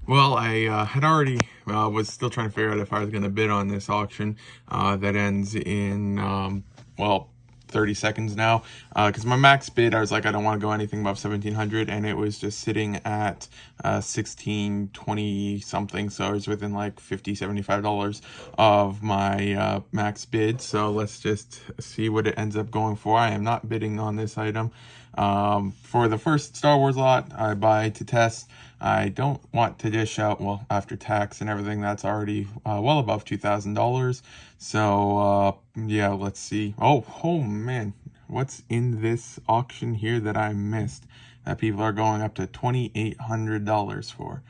Well, I had already was still trying to figure out if I was going to bid on this auction that ends in well 30 seconds now, because my max bid, I was like, I don't want to go anything above 1700, and it was just sitting at 1620 something, so I was within like $50-$75 of my max bid. So let's just see what it ends up going for. I am not bidding on this item. For the first Star Wars lot, I buy to test. I don't want to dish out, well, after tax and everything, that's already well above $2,000. So, yeah, let's see. Oh man, what's in this auction here that I missed that people are going up to $2,800 for?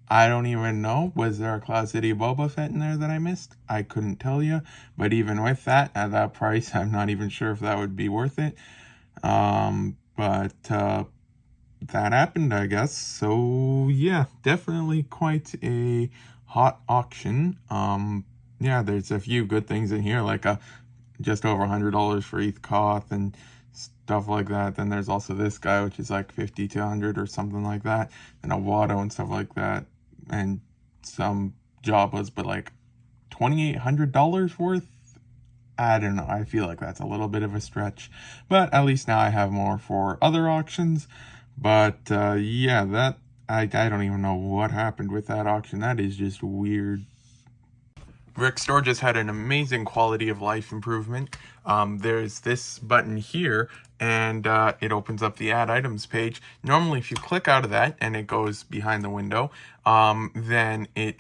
I don't even know. Was there a Cloud City Boba Fett in there that I missed? I couldn't tell you. But even with that, at that price, I'm not even sure if that would be worth it. But that happened, I guess. So yeah, definitely quite a hot auction. Yeah, there's a few good things in here, like just over $100 for ETH Koth and stuff like that. Then there's also this guy, which is like 50 to 100 or something like that, and a Watto and stuff like that, and some Jabas, but like $2,800 worth. I don't know. I feel like that's a little bit of a stretch, but at least now I have more for other auctions. But yeah, that I don't even know what happened with that auction. That is just weird. Brick Store just had an amazing quality of life improvement. There's this button here, and it opens up the add items page. Normally, if you click out of that and it goes behind the window, then it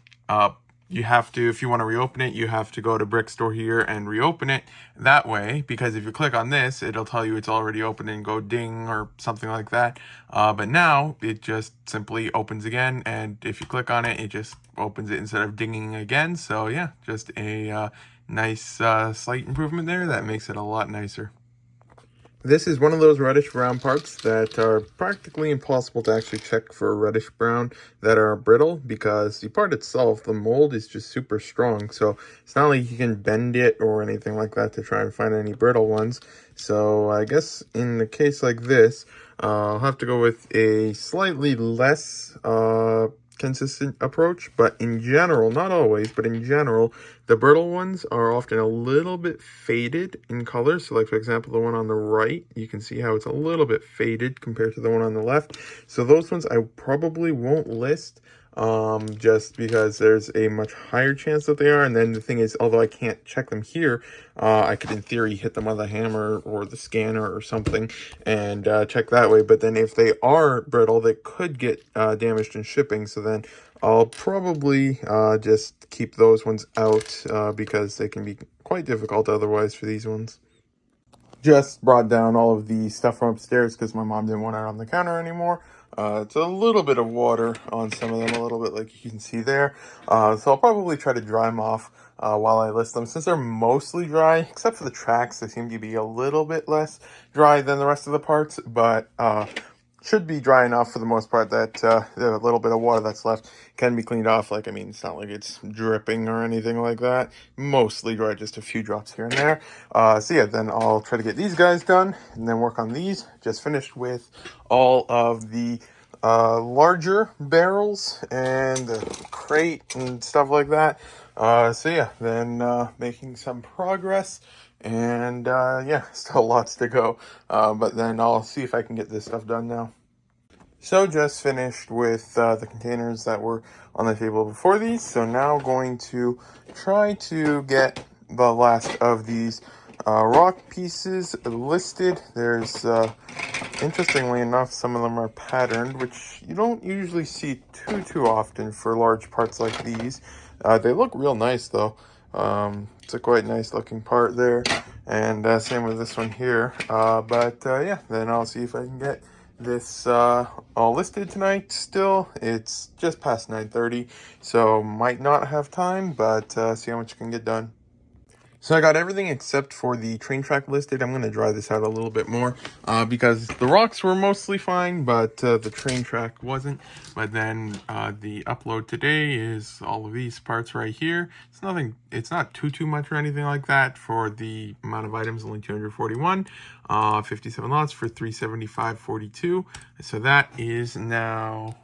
you have to, if you want to reopen it, you have to go to Brick Store here and reopen it that way, because if you click on this, it'll tell you it's already open and go ding or something like that. But now it just simply opens again, and if you click on it, it just opens it instead of dinging again. So yeah, just a nice slight improvement there that makes it a lot nicer. This is one of those reddish brown parts that are practically impossible to actually check for reddish brown that are brittle, because the part itself, the mold, is just super strong. So it's not like you can bend it or anything like that to try and find any brittle ones. So I guess in a case like this, I'll have to go with a slightly less consistent approach, but in general, not always, but in general, the brittle ones are often a little bit faded in color. So like, for example, the one on the right, you can see how it's a little bit faded compared to the one on the left. So those ones I probably won't list, just because there's a much higher chance that they are. And then the thing is, although I can't check them here, I could in theory hit them with a hammer or the scanner or something and check that way. But then if they are brittle, they could get damaged in shipping. So then I'll probably just keep those ones out because they can be quite difficult otherwise for these ones. Just brought down all of the stuff from upstairs because my mom didn't want it on the counter anymore. It's a little bit of water on some of them, a little bit like you can see there. So I'll probably try to dry them off while I list them. Since they're mostly dry, except for the tracks, they seem to be a little bit less dry than the rest of the parts, but should be dry enough for the most part that the little bit of water that's left can be cleaned off. Like, I mean, it's not like it's dripping or anything like that. Mostly dry, just a few drops here and there. So yeah, then I'll try to get these guys done and then work on these. Just finished with all of the larger barrels and the crate and stuff like that. So yeah, then making some progress. And yeah, still lots to go, but then I'll see if I can get this stuff done now. So just finished with the containers that were on the table before these, so now going to try to get the last of these rock pieces listed. There's, interestingly enough, some of them are patterned, which you don't usually see too often for large parts like these. They look real nice though. It's a quite nice looking part there, and same with this one here. But yeah, then I'll see if I can get this all listed tonight. Still, it's just past 9:30, so might not have time, but see how much I can get done. So I got everything except for the train track listed. I'm going to dry this out a little bit more because the rocks were mostly fine, but the train track wasn't. But then the upload today is all of these parts right here. It's nothing. It's not too much or anything like that for the amount of items, only 241. 57 lots for 375.42. So that is now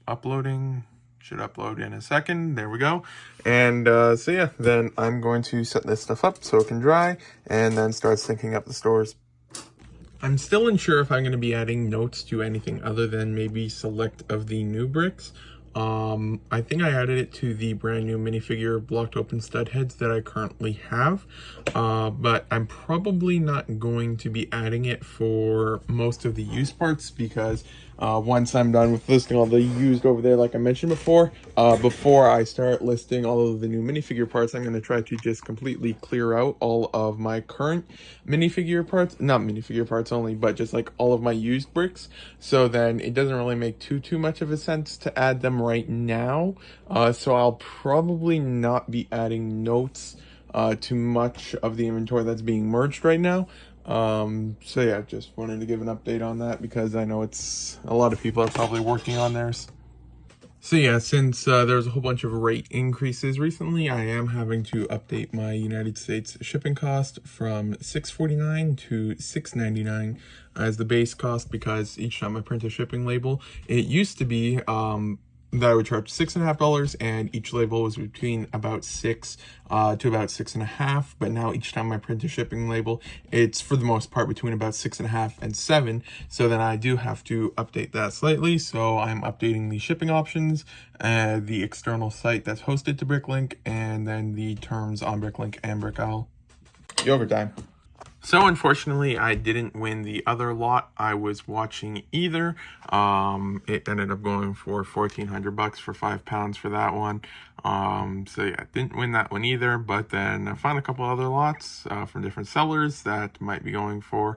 uploading. Should upload in a second. There we go. And so yeah, then I'm going to set this stuff up so it can dry and then start syncing up the stores. I'm still unsure if I'm going to be adding notes to anything other than maybe select of the new bricks. I think I added it to the brand new minifigure blocked open stud heads that I currently have, but I'm probably not going to be adding it for most of the used parts because once I'm done with listing all the used over there, like I mentioned before I start listing all of the new minifigure parts, I'm going to try to just completely clear out all of my current minifigure parts, not minifigure parts only, but just like all of my used bricks. So then it doesn't really make too much of a sense to add them right now. So I'll probably not be adding notes to much of the inventory that's being merged right now. So yeah, just wanted to give an update on that because I know it's a lot of people are probably working on theirs. So yeah, since there's a whole bunch of rate increases recently, I am having to update my United States shipping cost from $6.49 to $6.99 as the base cost, because each time I print a shipping label, it used to be that I would charge $6.50, and each label was between about $6 to about $6.50. But now each time I print a shipping label, it's for the most part between about $6.50 and $7. So then I do have to update that slightly. So I'm updating the shipping options, the external site that's hosted to Bricklink, and then the terms on Bricklink and Brickowl. Yogurt time. So unfortunately, I didn't win the other lot I was watching either. It ended up going for $1,400 for 5 pounds for that one. So yeah, didn't win that one either. But then I found a couple other lots from different sellers that might be going for.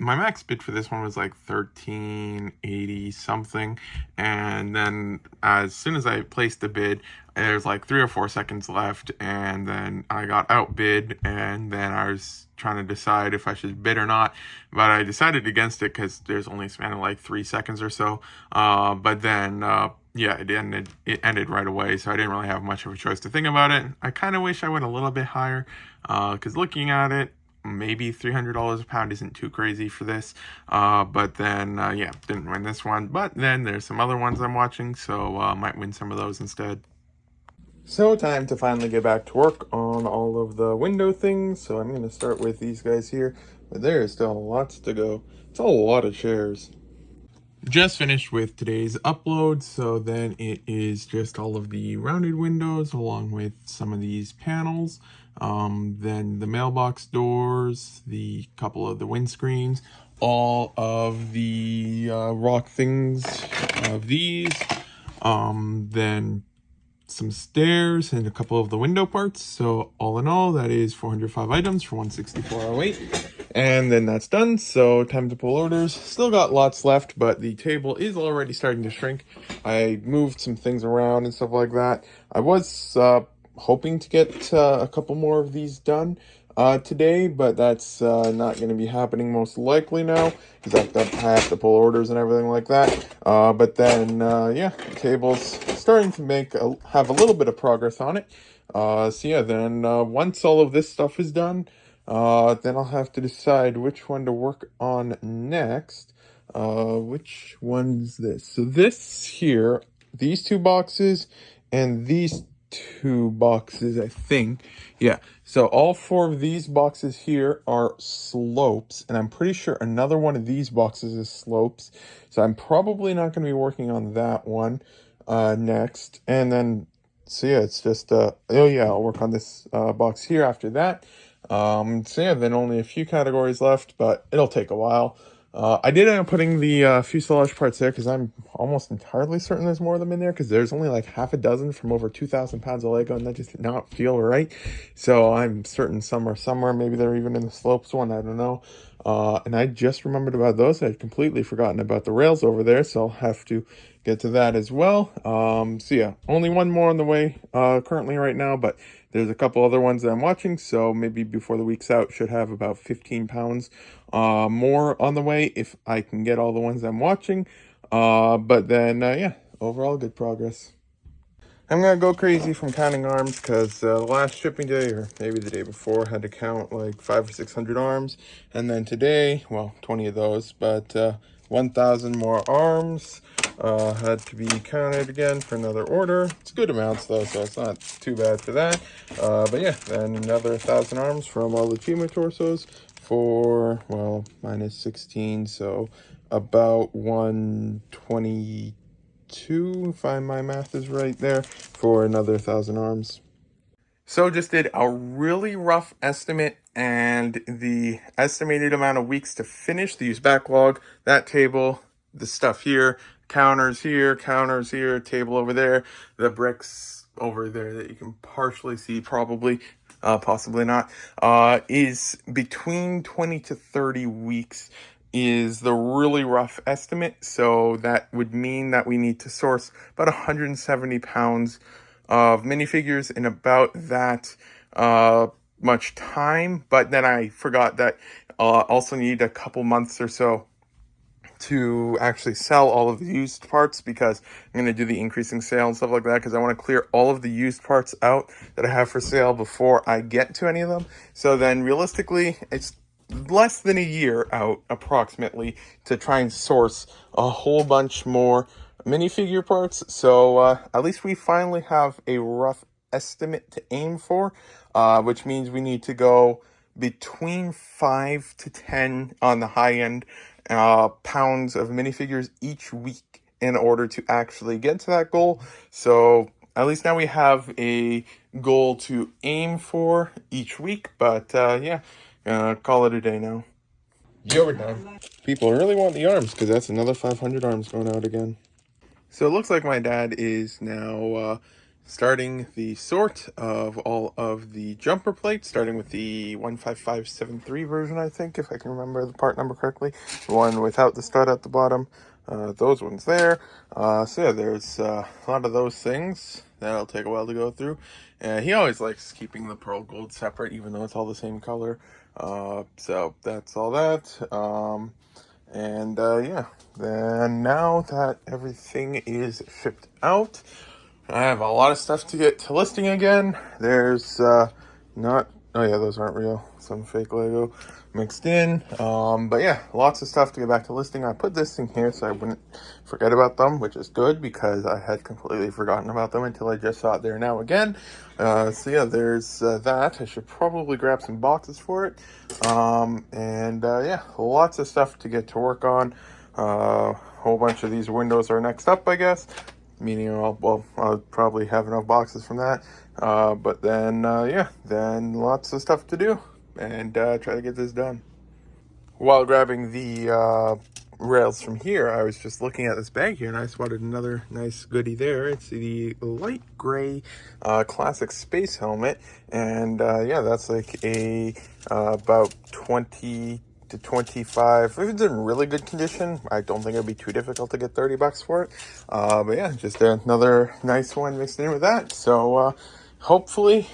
My max bid for this one was like $1,380 something, and then as soon as I placed the bid, there's like 3 or 4 seconds left, and then I got outbid, and then I was trying to decide if I should bid or not, but I decided against it because there's only a span of like 3 seconds or so. But then yeah, it ended right away, so I didn't really have much of a choice to think about it. I kind of wish I went a little bit higher, because looking at it, maybe $300 a pound isn't too crazy for this, but then yeah, didn't win this one. But then there's some other ones I'm watching, so might win some of those instead. So time to finally get back to work on all of the window things. So I'm going to start with these guys here, but there's still lots to go. It's a lot of chairs. Just finished with today's upload, so then it is just all of the rounded windows along with some of these panels, then the mailbox doors, the couple of the windscreens, all of the rock things of these, then some stairs and a couple of the window parts. So all in all, that is 405 items for 164.08. And then that's done, so time to pull orders. Still got lots left, but the table is already starting to shrink. I moved some things around and stuff like that. I was hoping to get a couple more of these done today, but that's not going to be happening most likely now, because I have to pull orders and everything like that. But then, yeah, the table's starting to have a little bit of progress on it. So yeah, then once all of this stuff is done, then I'll have to decide which one to work on next. Which one's this? So this here, these 2 boxes and these 2 boxes, I think. Yeah, so all 4 of these boxes here are slopes, and I'm pretty sure another one of these boxes is slopes. So I'm probably not going to be working on that one next. And then, so yeah, it's just, oh yeah, I'll work on this box here after that. So yeah, then only a few categories left, but it'll take a while. I did end up putting the fuselage parts there because I'm almost entirely certain there's more of them in there, because there's only like half a dozen from over 2,000 pounds of Lego, and that just did not feel right. So I'm certain some are somewhere. Maybe they're even in the slopes one, I don't know. And I just remembered about those. I'd completely forgotten about the rails over there, so I'll have to get to that as well. So yeah, only one more on the way currently right now, but there's a couple other ones that I'm watching, so maybe before the week's out, should have about 15 pounds more on the way if I can get all the ones I'm watching. But then, yeah, overall good progress. I'm going to go crazy from counting arms, because the last shipping day, or maybe the day before, had to count like 500 or 600 arms. And then today, well, 20 of those, but 1,000 more arms. Had to be counted again for another order. It's good amounts though, so it's not too bad for that. But yeah, then another 1,000 arms from all the Chima torsos for, well, minus 16, so about 122, if my math is right there, for another 1,000 arms. So just did a really rough estimate and the estimated amount of weeks to finish the use backlog, that table, the stuff here, counters here, table over there, the bricks over there that you can partially see probably, possibly not, is between 20 to 30 weeks is the really rough estimate. So that would mean that we need to source about 170 pounds of minifigures in about that much time. But then I forgot that also need a couple months or so to actually sell all of the used parts, because I'm going to do the increasing sale and stuff like that, because I want to clear all of the used parts out that I have for sale before I get to any of them. So then realistically, it's less than a year out approximately to try and source a whole bunch more minifigure parts. So at least we finally have a rough estimate to aim for, which means we need to go between 5 to 10 on the high end pounds of minifigures each week in order to actually get to that goal. So at least now we have a goal to aim for each week. But yeah, call it a day now. Yo, time. People really want the arms, because that's another 500 arms going out again. So it looks like my dad is now starting the sort of all of the jumper plates, starting with the 15573 version, I think, if I can remember the part number correctly. The one without the stud at the bottom. Those ones there. So yeah, there's a lot of those things. That'll take a while to go through. He always likes keeping the pearl gold separate, even though it's all the same color. So that's all that. And yeah, then now that everything is shipped out, I have a lot of stuff to get to listing again. There's not, oh yeah, those aren't real, some fake Lego mixed in. But yeah, lots of stuff to get back to listing. I put this in here so I wouldn't forget about them, which is good, because I had completely forgotten about them until I just saw it there now again. So yeah, there's that. I should probably grab some boxes for it. And yeah, lots of stuff to get to work on. A whole bunch of these windows are next up, I guess. Meaning, I'll probably have enough boxes from that. But then, yeah, then lots of stuff to do and try to get this done. While grabbing the rails from here, I was just looking at this bag here and I spotted another nice goodie there. It's the light gray classic space helmet. And yeah, that's like a about 20 to 25. If it's in really good condition, I don't think it'd be too difficult to get 30 bucks for it. But yeah, just another nice one mixed in with that. So hopefully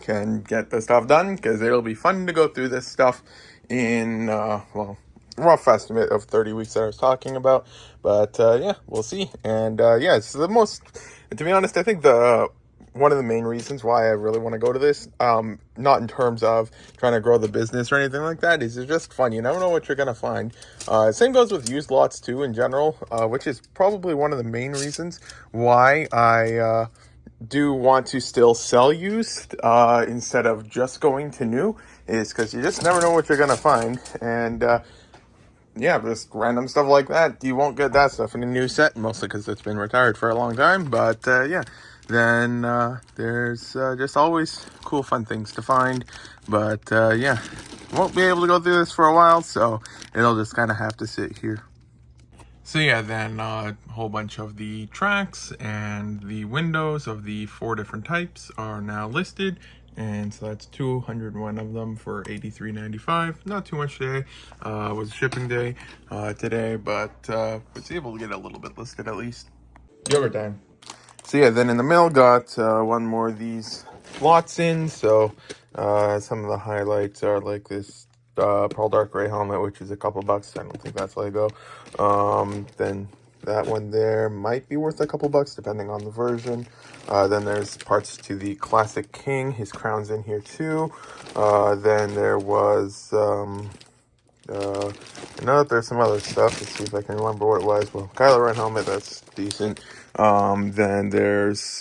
can get the stuff done, because it'll be fun to go through this stuff in well, rough estimate of 30 weeks that I was talking about. But yeah, we'll see. And yeah, it's the most, to be honest, I think the one of the main reasons why I really want to go to this, not in terms of trying to grow the business or anything like that, is it's just fun. You never know what you're going to find. Same goes with used lots too in general, which is probably one of the main reasons why I do want to still sell used instead of just going to new, is because you just never know what you're going to find. And yeah, just random stuff like that, you won't get that stuff in a new set, mostly because it's been retired for a long time. But yeah, then there's just always cool, fun things to find. But yeah, won't be able to go through this for a while, so it'll just kind of have to sit here. So yeah, then a whole bunch of the tracks and the windows of the 4 different types are now listed. And so that's 201 of them for $83.95. Not too much today. Was shipping day today, but was able to get a little bit listed at least. Yogurt time. So yeah, then in the mail got one more of these lots in. So some of the highlights are like this pearl dark gray helmet, which is a couple bucks. I don't think that's Lego. Then that one there might be worth a couple bucks depending on the version. Then there's parts to the classic king. His crown's in here too. Then there was I know that there's some other stuff. Let's see if I can remember what it was. Well, Kylo Ren helmet, that's decent. Then there's,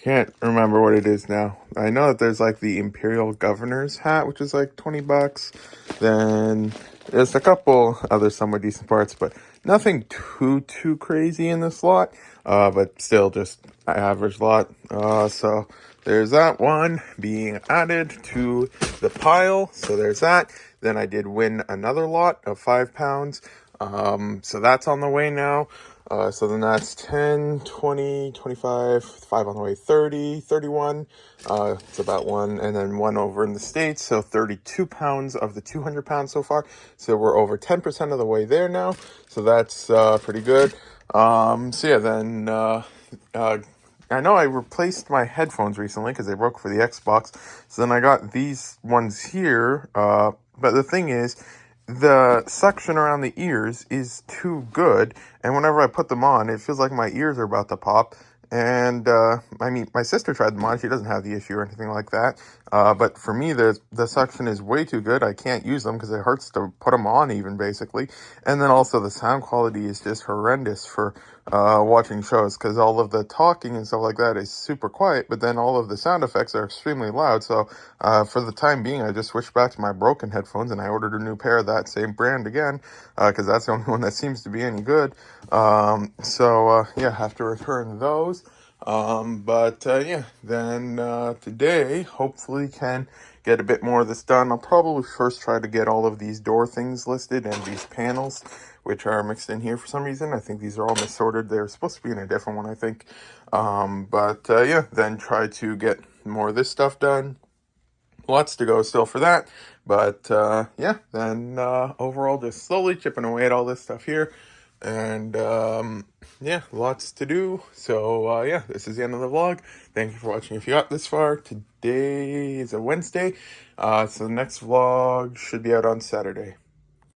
can't remember what it is now. I know that there's like the Imperial Governor's hat, which is like $20. Then there's a couple other somewhat decent parts, but nothing too crazy in this lot. But still just an average lot. So there's that one being added to the pile. So there's that. Then I did win another lot of £5. So that's on the way now. So then that's 10, 20, 25, 5 on the way, 30, 31. It's about one, and then one over in the States. So 32 pounds of the 200 pounds so far. So we're over 10% of the way there now. So that's pretty good. So yeah, then I know I replaced my headphones recently because they broke for the Xbox. So then I got these ones here. But the thing is, the suction around the ears is too good, and whenever I put them on, it feels like my ears are about to pop. And I mean, my sister tried them on. She doesn't have the issue or anything like that. But for me, the suction is way too good. I can't use them because it hurts to put them on, even basically. And then also the sound quality is just horrendous for watching shows, because all of the talking and stuff like that is super quiet, but then all of the sound effects are extremely loud. So for the time being, I just switched back to my broken headphones, and I ordered a new pair of that same brand again, because that's the only one that seems to be any good. Yeah, have to return those. Yeah, then today hopefully can get a bit more of this done. I'll probably first try to get all of these door things listed and these panels, which are mixed in here for some reason. I think these are all misordered. They're supposed to be in a different one, I think. Yeah, then try to get more of this stuff done. Lots to go still for that. But yeah, then overall just slowly chipping away at all this stuff here. And yeah, lots to do. So yeah, this is the end of the vlog. Thank you for watching if you got this far. Today is a Wednesday. So the next vlog should be out on Saturday.